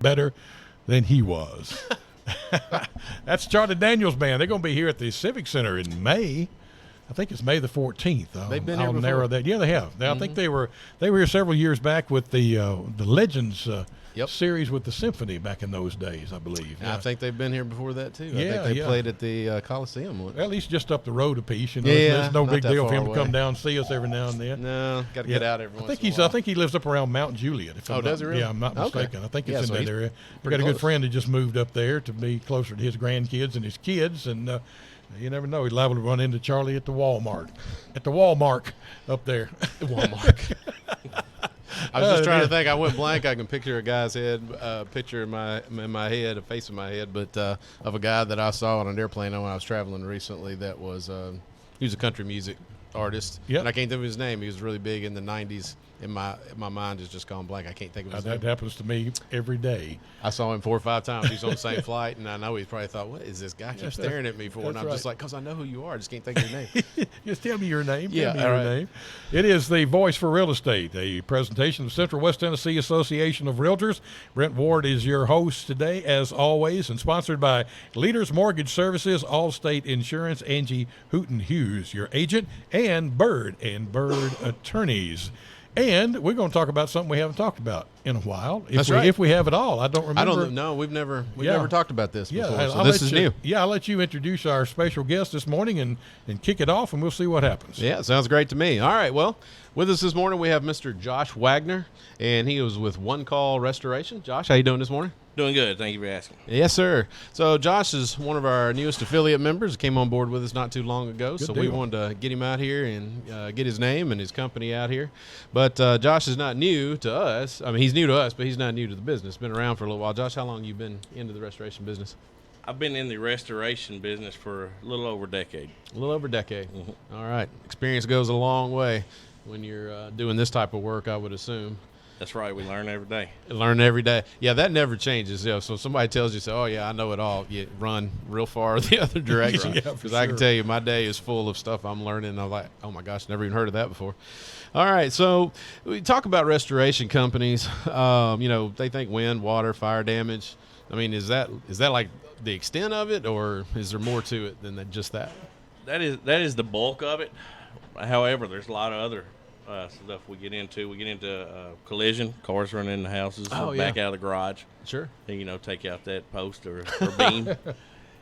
better than he was. That's Charlie Daniels Band. They're going to be here at the Civic Center in May. I think it's May the 14th. They've been here I'll before. narrow that. Yeah, they have. I think they were here several years back with the Legends series with the symphony back in those days, I believe. Yeah. I think they've been here before that too. Yeah, I think they played at the Coliseum once. Well, at least just up the road a piece. You know, Yeah, it's no not big that deal for far him to away. come down and see us every now and then. No, got to get out every once in a I while. think he lives up around Mount Juliet. Does he really? Yeah, I'm not mistaken. Okay. I think Yeah, it's so in he's that area. We pretty got a good close. friend that just moved up there to be closer to his grandkids and his kids, and you never know. He's liable to run into Charlie at the Walmart, up there. Walmart. I was just trying to think. I went blank. I can picture a guy's head, picture in my head, a face in my head, but of a guy that I saw on an airplane when I was traveling recently. That was he was a country music artist. Yep. And I can't think of his name. He was really big in the '90s. In my mind is just gone blank. I can't think of his name. That happens to me every day. I saw him 4 or 5 times. He's on the same flight, and I know he probably thought, "What is this guy keep staring at me for?" And I'm just like, "Cause I know who you are. I just can't think of your name." Just tell me your name. Yeah, Tell me your name. It is the Voice for Real Estate, a presentation of Central West Tennessee Association of Realtors. Brent Ward is your host today, as always, and sponsored by Leaders Mortgage Services, Allstate Insurance, Angie Hooten Hughes, your agent, and Bird Attorneys. And we're going to talk about something we haven't talked about in a while. If we have it all. I don't remember. I don't know. We've never talked about this before. So I'll this is new. Yeah, I'll let you introduce our special guest this morning and kick it off, and we'll see what happens. Yeah, sounds great to me. All right, well, with us this morning we have Mr. Josh Wagner, and he was with One Call Restoration. Josh, how you doing this morning? Doing good. Thank you for asking. Yes, sir. So Josh is one of our newest affiliate members. Came on board with us not too long ago. Good so deal. we wanted to get him out here and get his name and his company out here. But Josh is not new to us. I mean, he's new to us, but he's not new to the business. Been around for a little while. Josh, how long you been into the restoration business? I've been in the restoration business for a little over a decade. A little over a decade. All right. Experience goes a long way when you're doing this type of work, I would assume. That's right. We learn every day. Learn every day. Yeah, that never changes. Yeah, so somebody tells you, "Oh yeah, I know it all." You run real far the other direction. Yeah, for Because I can sure. tell you, my day is full of stuff I'm learning. I'm like, "Oh my gosh, never even heard of that before." All right, so we talk about restoration companies. They think wind, water, fire damage. I mean, is that like the extent of it, or is there more to it than just that? That is the bulk of it. However, there's a lot of other stuff we get into. We get into collision, cars running into houses, Oh, back yeah. out of the garage. Sure. And, take out that post or beam. Do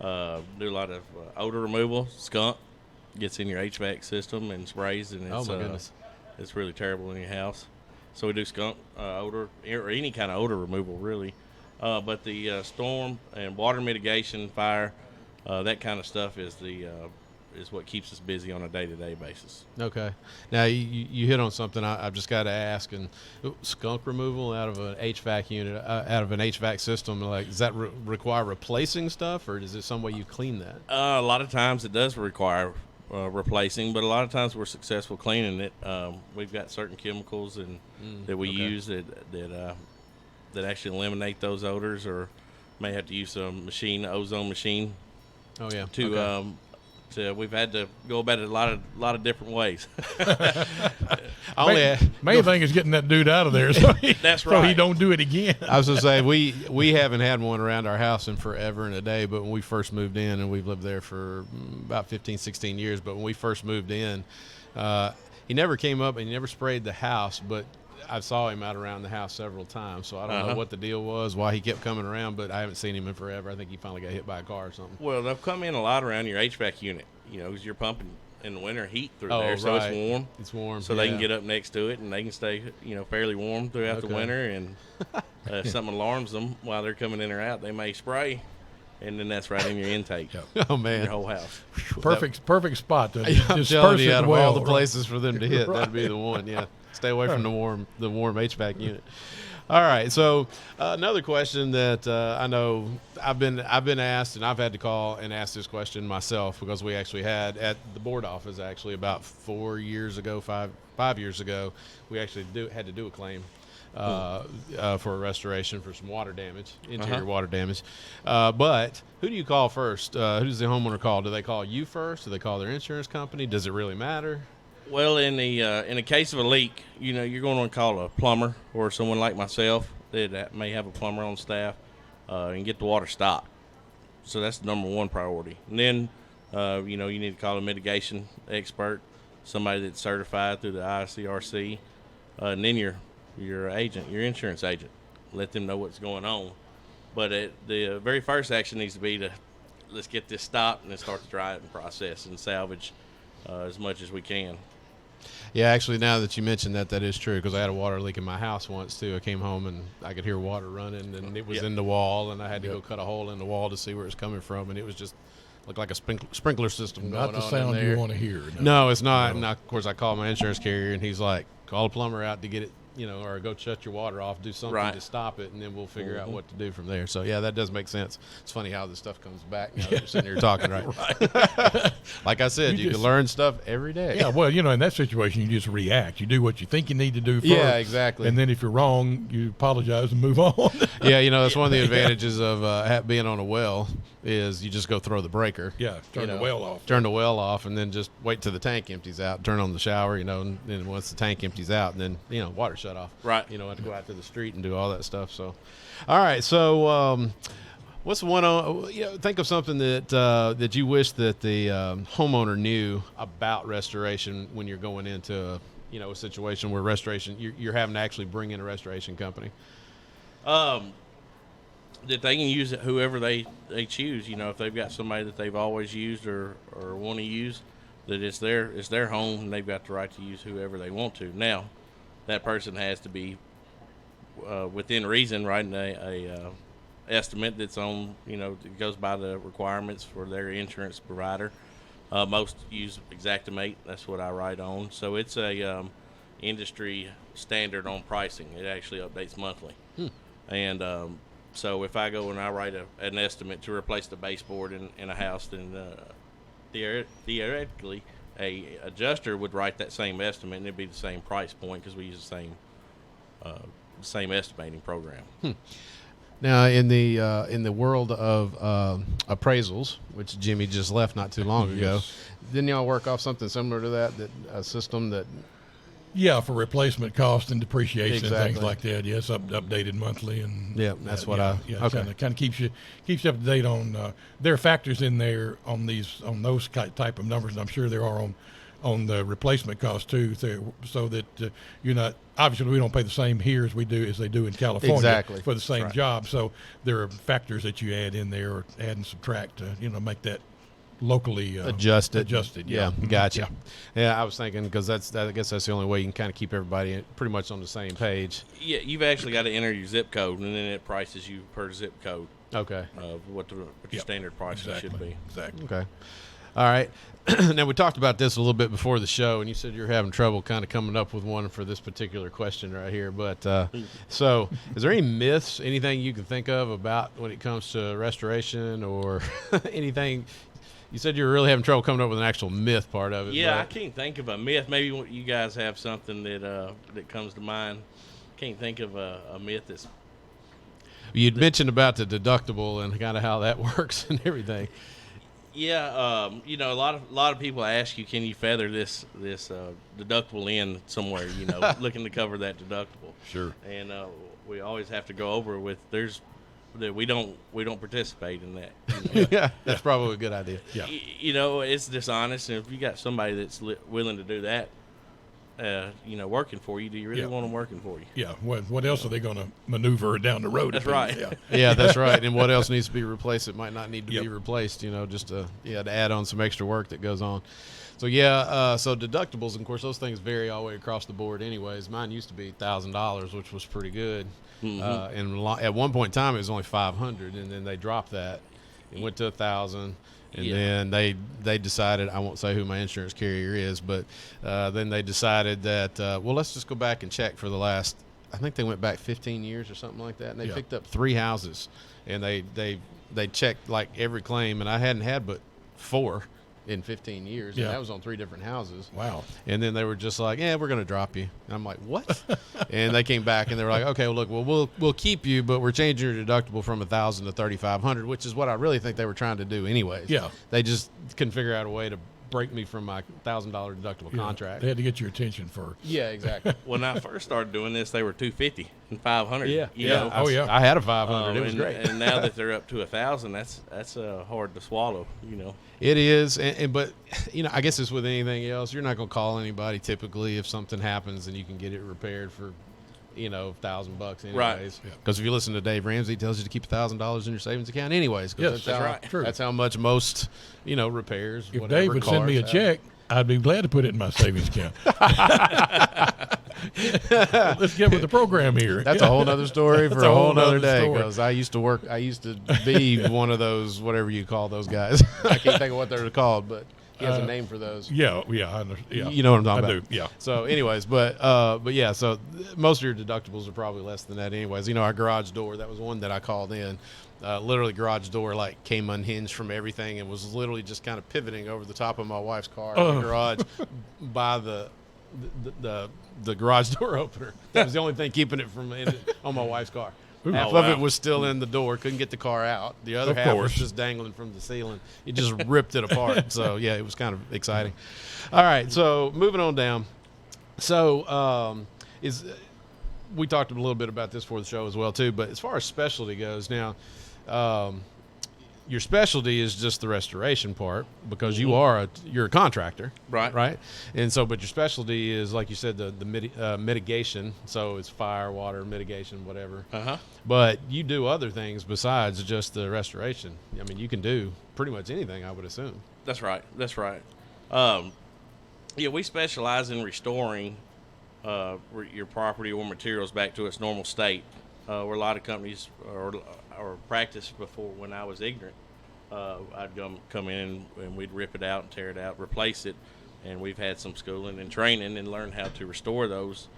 a lot of odor removal. Skunk gets in your HVAC system and sprays, and Oh it's, my goodness. it's really terrible in your house. So we do skunk odor or any kind of odor removal, really. But the storm and water mitigation, fire, that kind of stuff is what keeps us busy on a day-to-day basis. Okay. Now, you hit on something I've just got to ask. And skunk removal out of an HVAC unit, out of an HVAC system, like, does that require replacing stuff, or is it some way you clean that? A lot of times it does require replacing, but a lot of times we're successful cleaning it. We've got certain chemicals that we use that actually eliminate those odors, or may have to use a machine, ozone machine. Oh, yeah. We've had to go about it a lot of different ways. Main thing is getting that dude out of there, so That's so he right. don't do it again. I was going to say, we haven't had one around our house in forever and a day, but when we first moved in, and we've lived there for about 15, 16 years, but when we first moved in, he never came up and he never sprayed the house, but I saw him out around the house several times, so I don't know what the deal was, why he kept coming around, but I haven't seen him in forever. I think he finally got hit by a car or something. Well, they'll come in a lot around your HVAC unit, because you're pumping in the winter heat through Oh, there, so right. it's warm. It's warm. So they can get up next to it, and they can stay, fairly warm throughout the Okay. winter. And if something alarms them while they're coming in or out, they may spray, and then that's right in your intake, Oh, man. your whole house. Perfect spot to I'm disperse telling you, it out of well. all the places for them to hit, that'd be Right. the one. Yeah, stay away from the warm HVAC unit. All right, so another question that I know I've been asked, and I've had to call and ask this question myself, because we actually had at the board office about 5 years ago, we actually had to do a claim for a restoration for some water damage, interior water damage. But who do you call first? Who does the homeowner call? Do they call you first? Do they call their insurance company? Does it really matter? Well, in the case of a leak, you're going to call a plumber or someone like myself. that may have a plumber on staff, and get the water stopped. So that's the number one priority. And then, you need to call a mitigation expert, somebody that's certified through the ICRC, and then your agent, your insurance agent. Let them know what's going on. But the very first action needs to be to let's get this stopped and then start the drying process and salvage as much as we can. Yeah, actually, now that you mentioned that, that is true, because I had a water leak in my house once, too. I came home, and I could hear water running, and it was in the wall, and I had to go cut a hole in the wall to see where it's coming from, and it was just looked like a sprinkler system going on in there. Not the sound you want to hear. No, it's not. No. And, of course, I called my insurance carrier, and he's like, call a plumber out to get it, or go shut your water off, do something to stop it, and then we'll figure out what to do from there. So, yeah, that does make sense. It's funny how this stuff comes back now that you're sitting here talking, right? Like I said, you can learn stuff every day. Yeah, well, in that situation, you just react. You do what you think you need to do first. Yeah, exactly. And then if you're wrong, you apologize and move on. Yeah, that's one of the advantages of being on a well is you just go throw the breaker. Yeah, turn the well off. Turn the well off, and then just wait till the tank empties out. Turn on the shower, and then once the tank empties out, and then, water shut off. Right. Have to go out to the street and do all that stuff. So, all right. So, what's one? Think of something that you wish that the homeowner knew about restoration when you're going into a situation where restoration you're having to actually bring in a restoration company. That they can use it whoever they choose. If they've got somebody that they've always used or want to use, that it's their home and they've got the right to use whoever they want to. Now, that person has to be within reason, writing a estimate that's on, it goes by the requirements for their insurance provider. Most use Xactimate. That's what I write on. So it's a industry standard on pricing. It actually updates monthly. And so if I go and I write an estimate to replace the baseboard in a house, then theoretically a adjuster would write that same estimate, and it'd be the same price point because we use the same estimating program. Now, in the world of appraisals, which Jimmy just left not too long ago, didn't y'all work off something similar to that a system that? Yeah, for replacement cost and depreciation and things like that. Yes, updated monthly, and that's what I. Okay. Kind of keeps you up to date on. There are factors in there on those type of numbers, and I'm sure there are on the replacement cost too, so that you're not. Obviously, we don't pay the same here as they do in California for the same job. So there are factors that you add in there, or add and subtract to make that locally adjusted. Yeah, gotcha. Yeah, I was thinking because I guess that's the only way you can kind of keep everybody pretty much on the same page. Yeah, you've actually got to enter your zip code, and then it prices you per zip code. Okay. What your standard pricing should be. Exactly. Okay. All right. Now, we talked about this a little bit before the show, and you said you're having trouble kind of coming up with one for this particular question right here. But so is there any myths, anything you can think of about when it comes to restoration or anything? You said you were really having trouble coming up with an actual myth part of it. Yeah, I can't think of a myth. Maybe you guys have something that comes to mind. Can't think of a myth that's. You'd mentioned about the deductible and kind of how that works and everything. Yeah, a lot of people ask you, can you feather this deductible in somewhere? Looking to cover that deductible. Sure. And we always have to go over with that we don't participate in that. Yeah, that's probably a good idea. Yeah. It's dishonest, and if you got somebody that's willing to do that, working for you, do you really want them working for you? Yeah. What else are they going to maneuver down the road? That's right. Yeah, that's right. And what else needs to be replaced? It might not need to be replaced. Just to add on some extra work that goes on. So so deductibles, and of course, those things vary all the way across the board. Anyways, mine used to be $1,000, which was pretty good. Mm-hmm. And at one point in time, it was only $500, and then they dropped that. It went to $1,000. And then they decided, I won't say who my insurance carrier is, but then they decided that, let's just go back and check for the last, I think they went back 15 years or something like that, and they picked up 3 houses, and they checked like every claim, and I hadn't had but 4 in 15 years, and that was on 3 different houses. Wow. And then they were just like, we're going to drop you. And I'm like, what? And they came back, and they were like, okay, well, look, we'll keep you, but we're changing your deductible from $1,000 to $3,500, which is what I really think they were trying to do anyways. Yeah. They just couldn't figure out a way to break me from my $1,000 deductible contract. They had to get your attention first. Yeah, exactly. When I first started doing this, they were $250 and $500. Yeah, you know? I had a 500. It was great. And now that they're up to 1,000, that's hard to swallow. You know. It is, but I guess it's with anything else. You're not going to call anybody typically if something happens and you can get it repaired for, $1,000 anyways. Right. Because if you listen to Dave Ramsey, he tells you to keep $1,000 in your savings account anyways. Yes, that's right. True. That's how much most, repairs. If whatever, Dave would send me a cars check, I'd be glad to put it in my savings account. Let's get with the program here. That's a whole other story for a whole nother day. story. Because I used to be one of those, whatever you call those guys. I can't think of what they're called, but he has a name for those. Yeah, I understand. Yeah. You know what I'm talking about. I do, yeah. So, anyways, but yeah, so most of your deductibles are probably less than that anyways. Our garage door, that was one that I called in. Literally, garage door came unhinged from everything and was literally just kind of pivoting over the top of my wife's car in the garage by the garage door opener. That was the only thing keeping it from on my wife's car. Half of it was still in the door, couldn't get the car out. The other half was just dangling from the ceiling. It just ripped it apart. So, yeah, it was kind of exciting. All right, so moving on down. So we talked a little bit about this for the show as well, too. But as far as specialty goes, now your specialty is just the restoration part because you're a contractor, right? And so, but your specialty is, like you said, the mitigation. So it's fire, water, mitigation, whatever. But you do other things besides just the restoration. I mean, you can do pretty much anything, I would assume. That's right. Yeah, we specialize in restoring your property or materials back to its normal state. Where a lot of companies or practice before, when I was ignorant, I'd come in and we'd rip it out and tear it out, replace it, and we've had some schooling and training and learn how to restore those,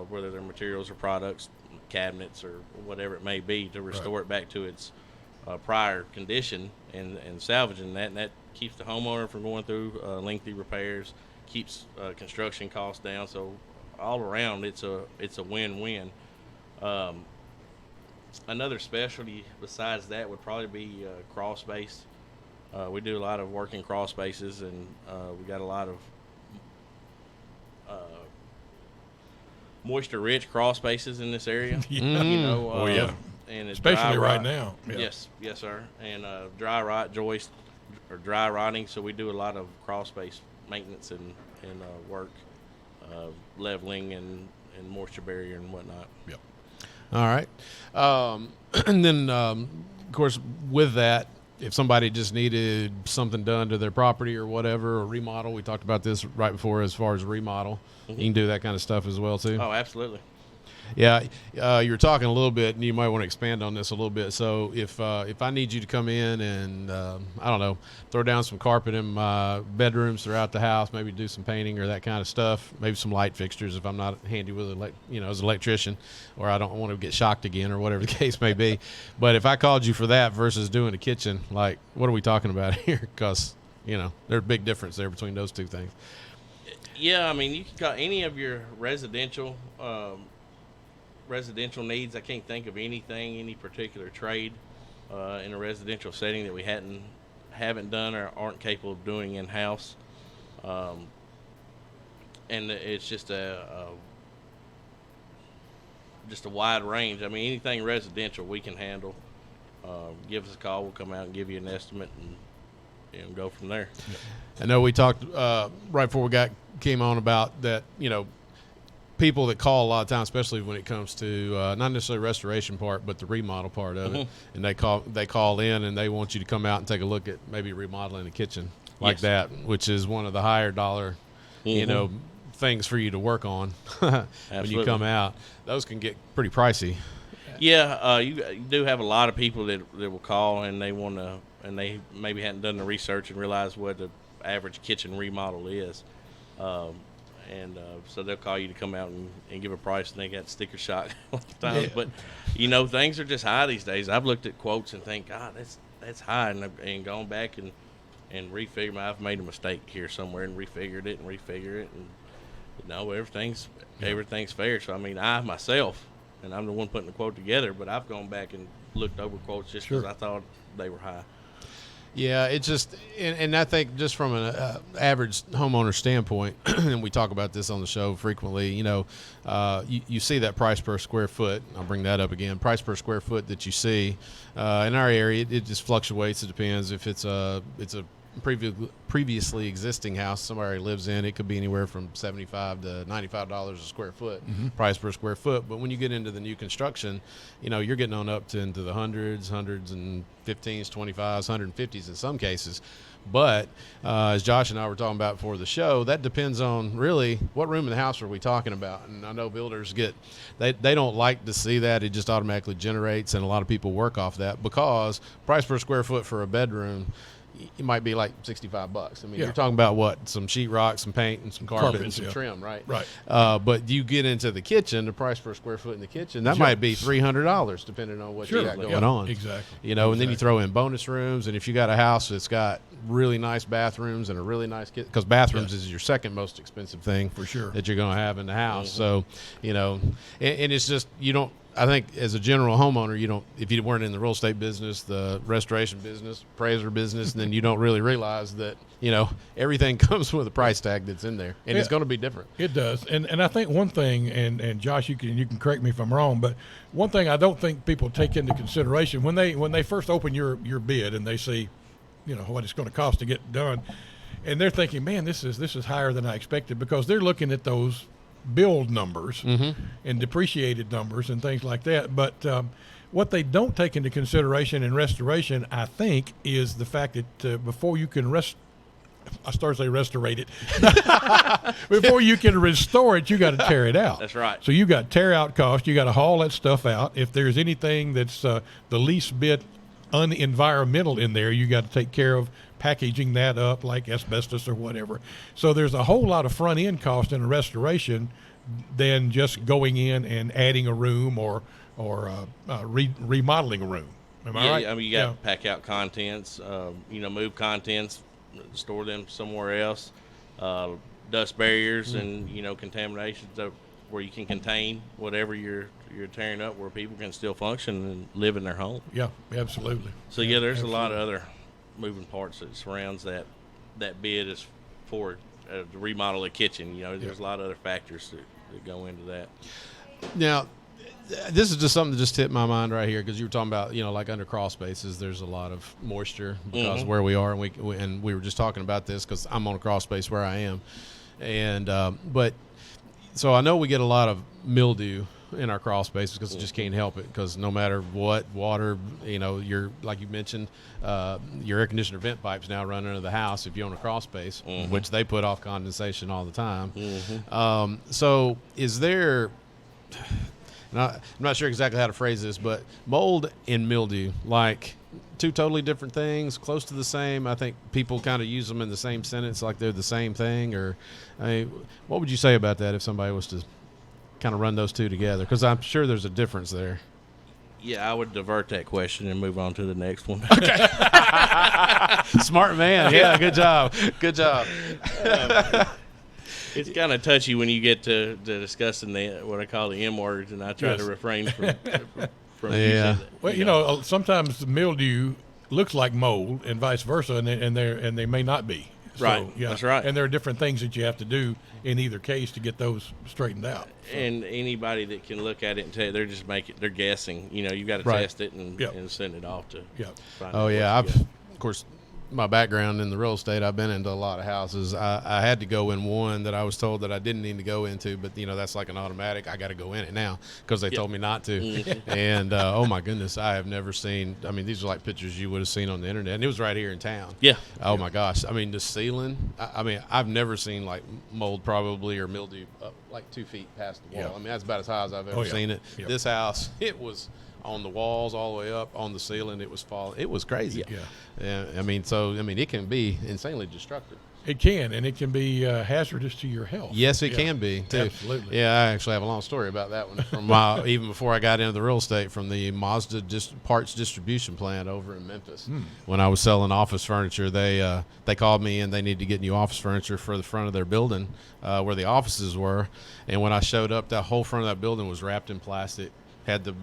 whether they're materials or products, cabinets or whatever it may be, to restore it back to its prior condition and salvaging that, and that keeps the homeowner from going through lengthy repairs, keeps construction costs down. So all around, it's a win-win. Another specialty besides that would probably be crawl space. We do a lot of work in crawl spaces, and we got a lot of moisture-rich crawl spaces in this area. And it's especially right now. Yeah. Yes, sir. And dry rot joist or dry rotting. So we do a lot of crawl space maintenance and work, leveling and moisture barrier and whatnot. Yep. All right. And then, of course, with that, if somebody just needed something done to their property or whatever, or remodel, we talked about this right before as far as remodel. You can do that kind of stuff as well, too. Oh, absolutely. Yeah, you were talking a little bit, and you might want to expand on this a little bit. So if I need you to come in and, I don't know, throw down some carpet in my bedrooms throughout the house, maybe do some painting or that kind of stuff, maybe some light fixtures if I'm not handy with as an electrician, or I don't want to get shocked again or whatever the case may be. But if I called you for that versus doing a kitchen, what are we talking about here? Because, there's a big difference there between those two things. Yeah, I mean, you can call any of your residential needs. I can't think of any particular trade in a residential setting that we haven't done or aren't capable of doing in house. And it's just a wide range. I mean, anything residential we can handle. Give us a call. We'll come out and give you an estimate and go from there. I know we talked right before we came on about that. People that call a lot of times, especially when it comes to not necessarily restoration part, but the remodel part of it, and they call in and they want you to come out and take a look at maybe remodeling a kitchen like that, which is one of the higher dollar, things for you to work on when you come out. Those can get pretty pricey. Yeah, you do have a lot of people that will call and they want to, and they maybe hadn't done the research and realize what the average kitchen remodel is. So they'll call you to come out and give a price, and they got sticker shock a lot of times. But, things are just high these days. I've looked at quotes and think, God, that's high, and gone back and refigured. I've made a mistake here somewhere and refigured it. And everything's fair. So, I mean, I myself, and I'm the one putting the quote together, but I've gone back and looked over quotes just because I thought they were high. Yeah, it's just, and I think just from an average homeowner standpoint, and we talk about this on the show frequently, you see that price per square foot. I'll bring that up again. Price per square foot that you see in our area, it just fluctuates. It depends if it's a previously existing house somebody lives in. It could be anywhere from $75 to $95 a square foot, price per square foot. But when you get into the new construction, you're getting on up into the hundreds and 15s, 25s, 150s in some cases. But as Josh and I were talking about before the show, that depends on really what room in the house are we talking about. And I know builders they don't like to see that. It just automatically generates, and a lot of people work off that because price per square foot for a bedroom, it might be like $65. I mean, you're talking about what? Some sheetrock, some paint, and some carpet and some trim, right? Right. But you get into the kitchen, the price per square foot in the kitchen, that might be $300 depending on what you got going on. Exactly. And then you throw in bonus rooms, and if you got a house that's got really nice bathrooms and a really nice kitchen, because bathrooms is your second most expensive thing for sure that you're going to have in the house. So, and it's just, I think as a general homeowner, if you weren't in the real estate business, the restoration business, appraiser business, then you don't really realize that, everything comes with a price tag that's in there, and it's going to be different. It does. And I think one thing, and Josh, you can correct me if I'm wrong, but one thing I don't think people take into consideration when they first open your bid and they see, what it's going to cost to get done, and they're thinking, man, this is higher than I expected, because they're looking at those build numbers and depreciated numbers and things like that. But what they don't take into consideration in restoration, I think, is the fact that before you can restorate it. Before you can restore it, you got to tear it out. That's right. So you got tear out cost. You got to haul that stuff out. If there's anything that's the least bit unenvironmental in there, you got to take care of packaging that up like asbestos or whatever. So there's a whole lot of front end cost in a restoration than just going in and adding a room or remodeling a room. Am I right? I mean, you got to pack out contents, move contents, store them somewhere else, dust barriers and, contaminations where you can contain whatever you're tearing up, where people can still function and live in their home. Yeah, absolutely. So, there's a lot of other moving parts that surrounds that bid is for to remodel a kitchen. There's a lot of other factors that go into that. Now, this is just something that just hit my mind right here, because you were talking about, like under crawl spaces, there's a lot of moisture because of where we are, and we were just talking about this because I'm on a crawl space where I am, and but so I know we get a lot of mildew in our crawl spaces because it just can't help it, because no matter what water, you're like you mentioned, your air conditioner vent pipes now run into the house if you own a crawl space, which they put off condensation all the time. So is there, and I'm not sure exactly how to phrase this, but mold and mildew, like two totally different things, close to the same. I think people kind of use them in the same sentence like they're the same thing. Or what would you say about that if somebody was to kind of run those two together, because I'm sure there's a difference there? Yeah, I would divert that question and move on to the next one. Okay. Smart man. Yeah, good job. Good job. It's kind of touchy when you get to discussing what I call the M words, and I try to refrain from using it. Well, sometimes the mildew looks like mold and vice versa, and they may not be. Right. So, yeah. That's right. And there are different things that you have to do in either case to get those straightened out. So. And anybody that can look at it and tell you, they're guessing. You've got to test it and send it off to find out. Of course, my background in the real estate, I've been into a lot of houses. I had to go in one that I was told that I didn't need to go into, but that's like an automatic. I got to go in it now because they told me not to. And oh my goodness, I have never seen. I mean, these are like pictures you would have seen on the internet, and it was right here in town. Yeah. Oh my gosh. I mean, the ceiling. I mean, I've never seen like mold probably or mildew up like 2 feet past the wall. I mean, that's about as high as I've ever seen it. This house, it was on the walls all the way up on the ceiling. It was falling. It was crazy. I mean, it can be insanely destructive. It can, and it can be hazardous to your health. Yes, it can be too. Absolutely. Yeah, I actually have a long story about that one from even before I got into the real estate, from the Mazda parts distribution plant over in Memphis. When I was selling office furniture, they called me and they needed to get new office furniture for the front of their building where the offices were. And when I showed up, that whole front of that building was wrapped in plastic. had the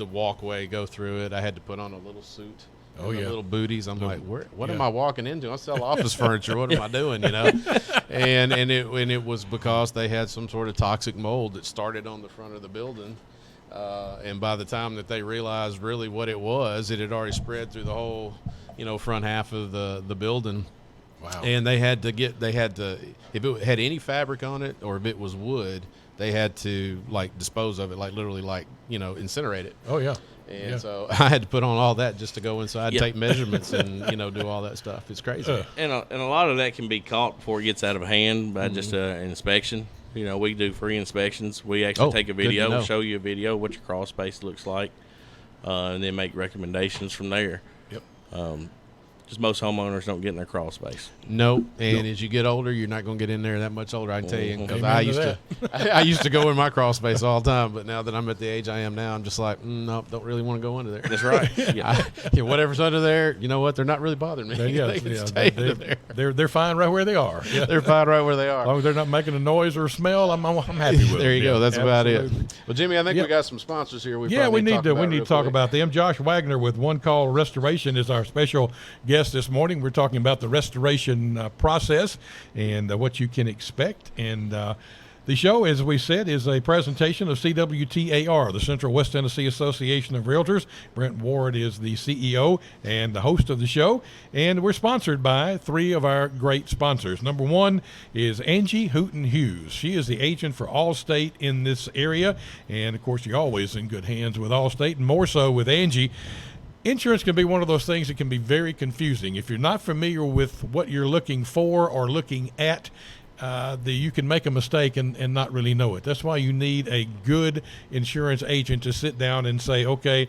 walkway go through it. I had to put on a little suit. Oh, and yeah. little booties. I'm like, what yeah. am I walking into? I sell office furniture. What am I doing? And it was because they had some sort of toxic mold that started on the front of the building. And by the time that they realized really what it was, it had already spread through the whole, front half of the building. Wow. And they had to, if it had any fabric on it or if it was wood, they had to dispose of it, literally incinerate it. Oh, yeah. And so I had to put on all that just to go inside and take measurements and, do all that stuff. It's crazy. And a lot of that can be caught before it gets out of hand by just an inspection. We do free inspections. We actually take a video, show you a video what your crawl space looks like, and then make recommendations from there. Yep. Just most homeowners don't get in their crawl space. Nope. And as you get older, you're not going to get in there that much older, I can tell you. Because Amen I used to go in my crawl space all the time, but now that I'm at the age I am now, I'm just like, nope, don't really want to go under there. That's right. Whatever's under there, you know what? They're not really bothering me. They can stay under there. They're fine right where they are. Yeah. They're fine right where they are. As long as they're not making a noise or a smell, I'm happy with it. There you go. That's absolutely. About it. Well, Jimmy, I think we got some sponsors here. We need to talk about them. Josh Wagner with One Call Restoration is our special guest this morning. We're talking about the restoration process and what you can expect. And the show, as we said, is a presentation of CWTAR, the Central West Tennessee Association of Realtors. Brent Ward is the CEO and the host of the show. And we're sponsored by three of our great sponsors. Number one is Angie Hooten Hughes. She is the agent for Allstate in this area. And, of course, you're always in good hands with Allstate, and more so with Angie. Insurance can be one of those things that can be very confusing. If you're not familiar with what you're looking for or looking at, you can make a mistake and not really know it. That's why you need a good insurance agent to sit down and say, okay,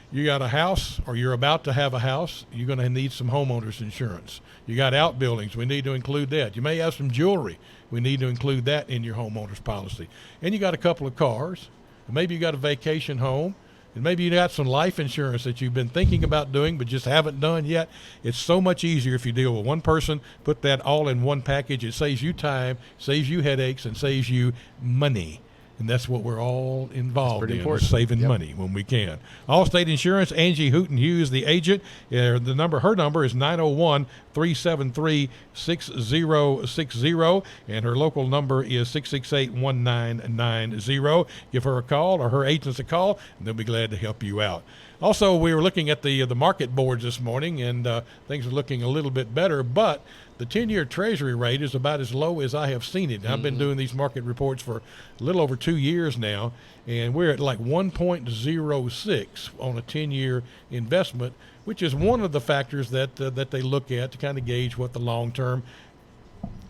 you got a house or you're about to have a house, you're going to need some homeowners insurance. You got outbuildings, we need to include that. You may have some jewelry, we need to include that in your homeowners policy. And you got a couple of cars, maybe you got a vacation home, and maybe you got some life insurance that you've been thinking about doing but just haven't done yet. It's so much easier if you deal with one person, put that all in one package. It saves you time, saves you headaches, and saves you money. And that's what we're all involved in, is saving money when we can. Allstate Insurance, Angie Hooten Hughes, the agent. Her number is 901-373-6060, and her local number is 668-1990. Give her a call or her agents a call, and they'll be glad to help you out. Also, we were looking at the market boards this morning, and things are looking a little bit better, but the 10-year Treasury rate is about as low as I have seen it. I've been doing these market reports for a little over 2 years now, and we're at 1.06 on a 10-year investment, which is one of the factors that they look at to kind of gauge what the long-term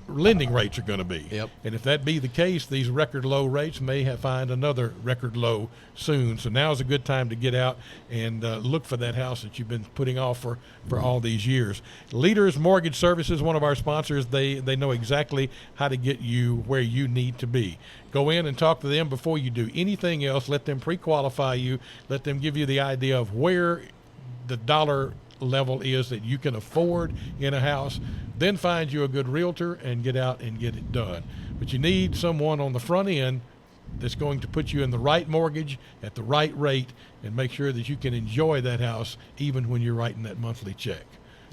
lending rates are going to be. Yep. And if that be the case, these record low rates may find another record low soon. So now is a good time to get out and look for that house that you've been putting off for all these years. Leaders Mortgage Services, one of our sponsors, they know exactly how to get you where you need to be. Go in and talk to them before you do anything else. Let them pre-qualify you. Let them give you the idea of where the dollar level is that you can afford in a house. Then find you a good realtor and get out and get it done. But you need someone on the front end that's going to put you in the right mortgage at the right rate and make sure that you can enjoy that house even when you're writing that monthly check.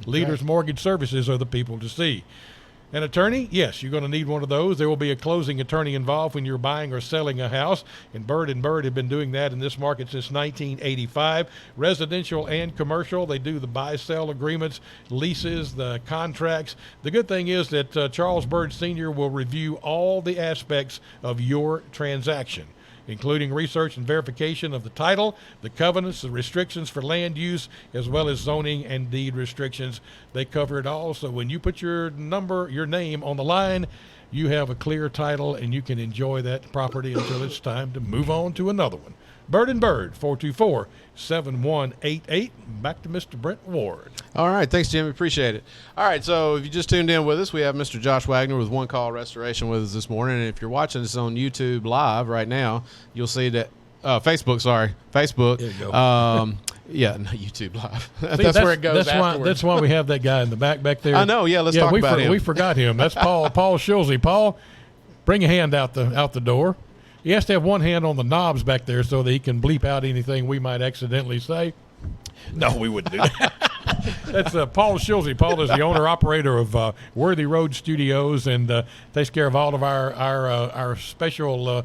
Okay. Leaders Mortgage Services are the people to see. An attorney? Yes, you're going to need one of those. There will be a closing attorney involved when you're buying or selling a house, and Bird have been doing that in this market since 1985. Residential and commercial, they do the buy-sell agreements, leases, the contracts. The good thing is that Charles Bird Sr. will review all the aspects of your transaction, including research and verification of the title, the covenants, the restrictions for land use, as well as zoning and deed restrictions. They cover it all. So when you put your name on the line, you have a clear title and you can enjoy that property until it's time to move on to another one. Bird, 424-7188. Back to Mr. Brent Ward. All right. Thanks, Jimmy. Appreciate it. All right. So if you just tuned in with us, we have Mr. Josh Wagner with One Call Restoration with us this morning. And if you're watching this on YouTube live right now, you'll see that Facebook. There you go. Yeah, no, YouTube live. See, that's where it goes afterwards. That's why we have that guy in the back there. I know. Yeah, let's talk about him. We forgot him. That's Paul Schulze. Paul, bring a hand out the door. He has to have one hand on the knobs back there so that he can bleep out anything we might accidentally say. No, we wouldn't do that. That's Paul Schulze. Paul is the owner-operator of Worthy Road Studios and takes care of all of our special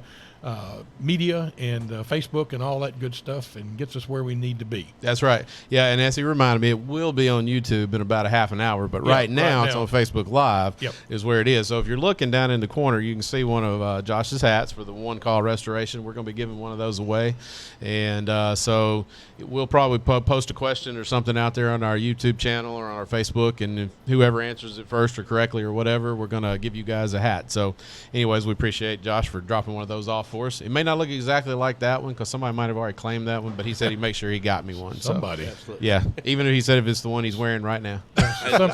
media and Facebook and all that good stuff and gets us where we need to be. That's right. Yeah, and as he reminded me, it will be on YouTube in about a half an hour, but right now it's on Facebook Live is where it is. So if you're looking down in the corner, you can see one of Josh's hats for the One Call Restoration. We're going to be giving one of those away. And so we'll probably post a question or something out there on our YouTube channel or on our Facebook, and if whoever answers it first or correctly or whatever, we're going to give you guys a hat. So anyways, we appreciate Josh for dropping one of those off for us. It may not look exactly like that one because somebody might have already claimed that one, but he said he'd make sure he got me one. Somebody. So, yeah, even if he said if it's the one he's wearing right now.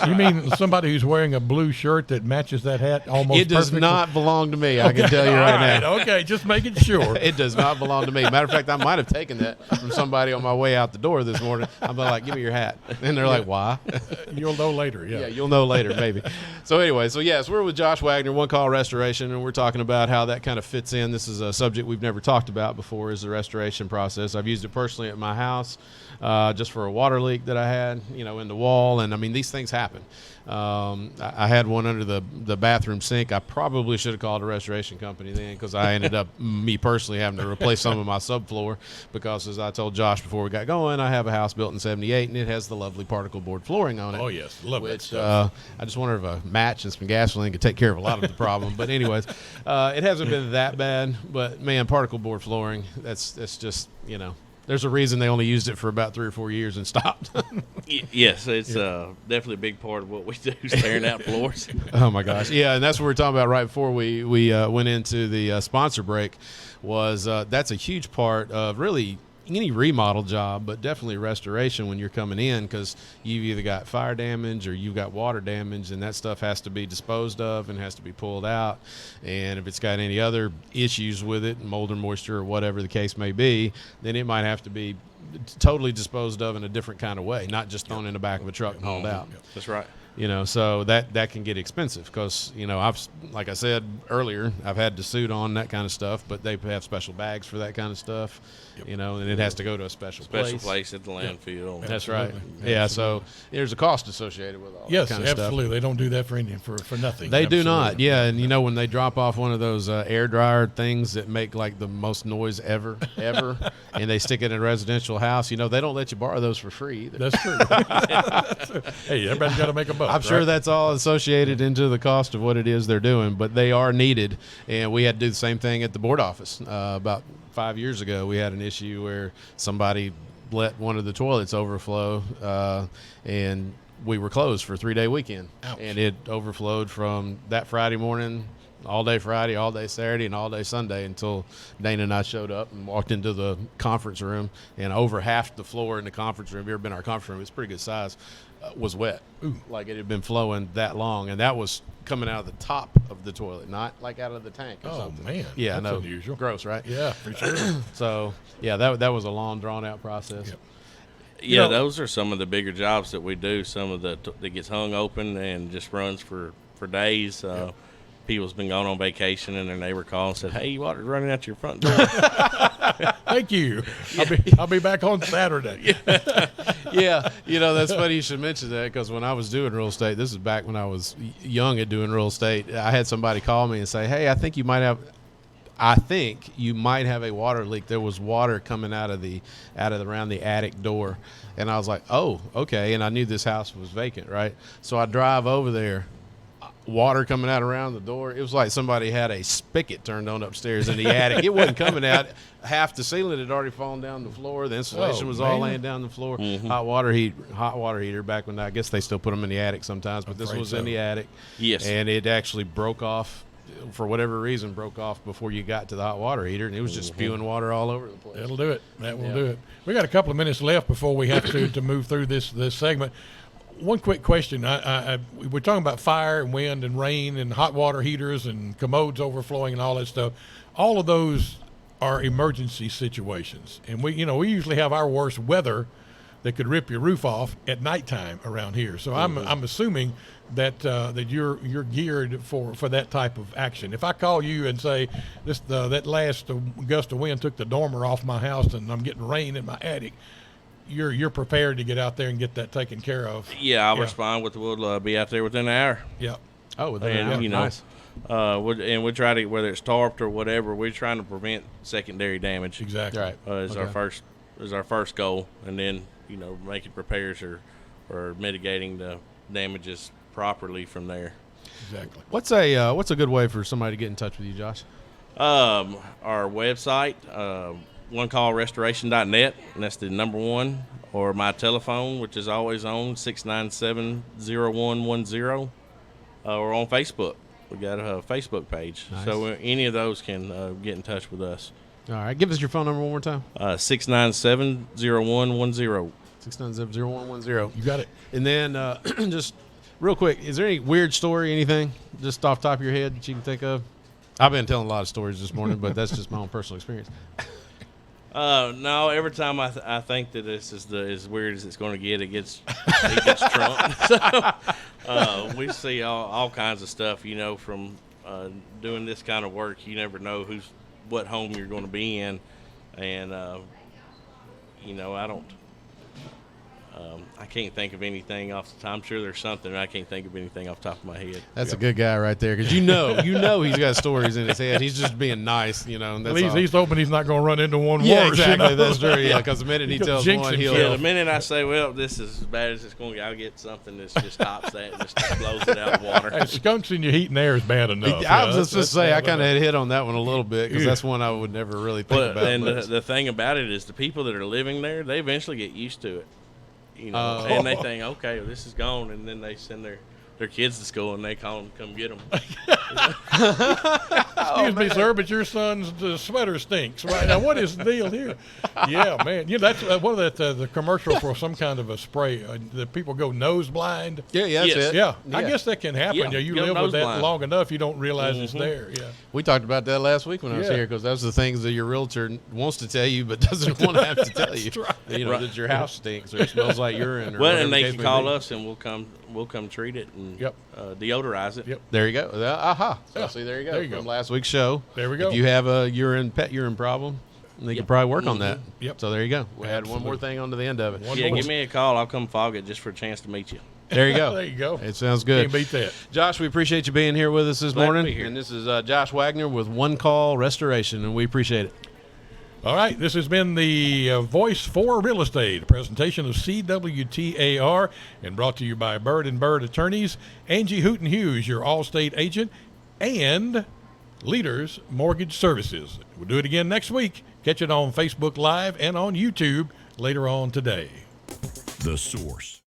You mean somebody who's wearing a blue shirt that matches that hat almost It does perfectly? not belong to me, I can tell you right now. Okay, just making sure. It does not belong to me. Matter of fact, I might have taken that from somebody on my way out the door this morning. I'm like, give me your hat. And they're like, why? You'll know later, yeah. Yeah, you'll know later, maybe. So anyway, yes, we're with Josh Wagner, One Call Restoration, and we're talking about how that kind of fits in. This is a subject we've never talked about before, is the restoration process. I've used it personally at my house just for a water leak that I had, in the wall. And, I mean, these things happen. I had one under the bathroom sink. I probably should have called a restoration company then because I ended up, me personally, having to replace some of my subfloor because, as I told Josh before we got going, I have a house built in 78, and it has the lovely particle board flooring on it. Oh, yes. Love that which, stuff. I just wonder if a match and some gasoline could take care of a lot of the problem. But anyways, it hasn't been that bad. But, man, particle board flooring, that's just, there's a reason they only used it for about 3 or 4 years and stopped. Yes, it's definitely a big part of what we do, tearing out floors. Oh, my gosh. Yeah, and that's what we were talking about right before we went into the sponsor break was that's a huge part of really any remodel job, but definitely restoration when you're coming in because you've either got fire damage or you've got water damage, and that stuff has to be disposed of and has to be pulled out. And if it's got any other issues with it, mold or moisture or whatever the case may be, then it might have to be totally disposed of in a different kind of way, not just thrown in the back of a truck and hauled out. That's right. So that can get expensive because, like I said earlier, I've had to suit on that kind of stuff, but they have special bags for that kind of stuff, and it has to go to a special place at the landfill. Yep. That's right. Yeah, so there's a cost associated with all that kind of stuff. Yes, absolutely. They don't do that for nothing. They do not, yeah. And, when they drop off one of those air dryer things that make, like, the most noise ever, and they stick it in a residential house, they don't let you borrow those for free either. That's true. Hey, everybody's got to make a buck. I'm sure that's all associated into the cost of what it is they're doing, but they are needed. And we had to do the same thing at the board office. About 5 years ago, we had an issue where somebody let one of the toilets overflow, and we were closed for a 3-day weekend. Ouch. And it overflowed from that Friday morning, all day Friday, all day Saturday, and all day Sunday until Dana and I showed up and walked into the conference room, and over half the floor in the conference room, if you've ever been in our conference room, it's pretty good size, was wet. Ooh. Like it had been flowing that long, and that was coming out of the top of the toilet, not like out of the tank or something. Man. Yeah, that's no, unusual. Gross, right? Yeah, for sure. So, yeah, that was a long, drawn-out process. Yep. Yeah, those are some of the bigger jobs that we do. Some of that gets hung open and just runs for days. People's been going on vacation, and their neighbor called and said, "Hey, water's running out your front door." Thank you. I'll be back on Saturday. Yeah, that's funny you should mention that because when I was doing real estate, this is back when I was young at doing real estate, I had somebody call me and say, "Hey, I think you might have a water leak. There was water coming out of around the attic door." And I was like, "Oh, okay." And I knew this house was vacant, right? So I drive over there. Water coming out around the door. It was like somebody had a spigot turned on upstairs in the attic. It wasn't coming out. Half the ceiling had already fallen down the floor. The insulation was all laying down the floor. Mm-hmm. Hot water heater back when I guess they still put them in the attic sometimes, but this was in the attic. Yes. And it actually broke off for whatever reason, before you got to the hot water heater, and it was just spewing water all over the place. That'll do it. That will do it. We got a couple of minutes left before we have to move through this segment. One quick question. We're talking about fire and wind and rain and hot water heaters and commodes overflowing and all that stuff. All of those are emergency situations. And we usually have our worst weather that could rip your roof off at nighttime around here. So I'm assuming that that you're geared for that type of action. If I call you and say that last gust of wind took the dormer off my house and I'm getting rain in my attic, you're prepared to get out there and get that taken care of. Yeah, I'll respond with we'll be out there within an hour. Yeah. Oh, within an hour. You know, nice. And we try to, whether it's tarped or whatever, we're trying to prevent secondary damage. Exactly. Right. Is our first goal, and then making repairs or mitigating the damages properly from there. Exactly. What's a good way for somebody to get in touch with you, Josh? Our website, onecallrestoration.net, and that's the number one, or my telephone, which is always on 697-0110, or on Facebook. We got a Facebook page. Nice. So any of those can get in touch with us. All right. Give us your phone number one more time. 697-0110. 697-0110. You got it. And then just real quick, is there any weird story, anything just off the top of your head that you can think of? I've been telling a lot of stories this morning, but that's just my own personal experience. No, every time I think that this is as weird as it's going to get, it gets trumped. So we see all kinds of stuff, from doing this kind of work. You never know what home you're going to be in, and I can't think of anything off the top. I'm sure there's something. I can't think of anything off the top of my head. That's a good guy right there, because he's got stories in his head. He's just being nice, and that's He's hoping he's not going to run into one yeah, worse. exactly. That's true. Yeah, because the minute he tells jinx one, himself. he'll. Yeah, the minute I say, well, this is as bad as it's going to get, I'll get something that just stops that and just blows it out of the water. Hey, skunks in your heat and air is bad enough. I was just to say, I kind of had hit on that one a little bit, because that's one I would never really think about. And the thing about it is the people that are living there, they eventually get used to it. And they think, okay, well, this is gone, and then they send their kids to school and they call them, come get them. Excuse me, sir, but your son's sweater stinks. Right now, what is the deal here? Yeah, man. That's what is that? The commercial for some kind of a spray. The people go nose blind. Yeah, that's Yes. it. Yeah, I guess that can happen. Yeah, You go live with nose that blind. long enough, you don't realize it's there. Yeah. We talked about that last week when I was Yeah. here, because that's the things that your realtor wants to tell you but doesn't want to have to tell you. right. That your house stinks or it smells like urine. Or Well, whatever and the they case can may call be. us and we'll come treat it and Yep. deodorize it. Yep. There you go. Aha. So Yeah. see, there you go. There you From go. last week's show. There we go. If you have a pet urine problem, they can probably work on that. Yep. So there you go. We add one Absolutely. more thing onto the end of it. One Yeah, more. give me a call. I'll come fog it just for a chance to meet you. There you go. There you go. It sounds good. Can't beat that. Josh, we appreciate you being here with us this Glad to morning. be here. And this is Josh Wagner with One Call Restoration, and we appreciate it. All right, this has been the Voice for Real Estate, a presentation of CWTAR, and brought to you by Bird & Bird Attorneys, Angie Hooten Hughes, your All-State agent, and Leaders Mortgage Services. We'll do it again next week. Catch it on Facebook Live and on YouTube later on today. The Source.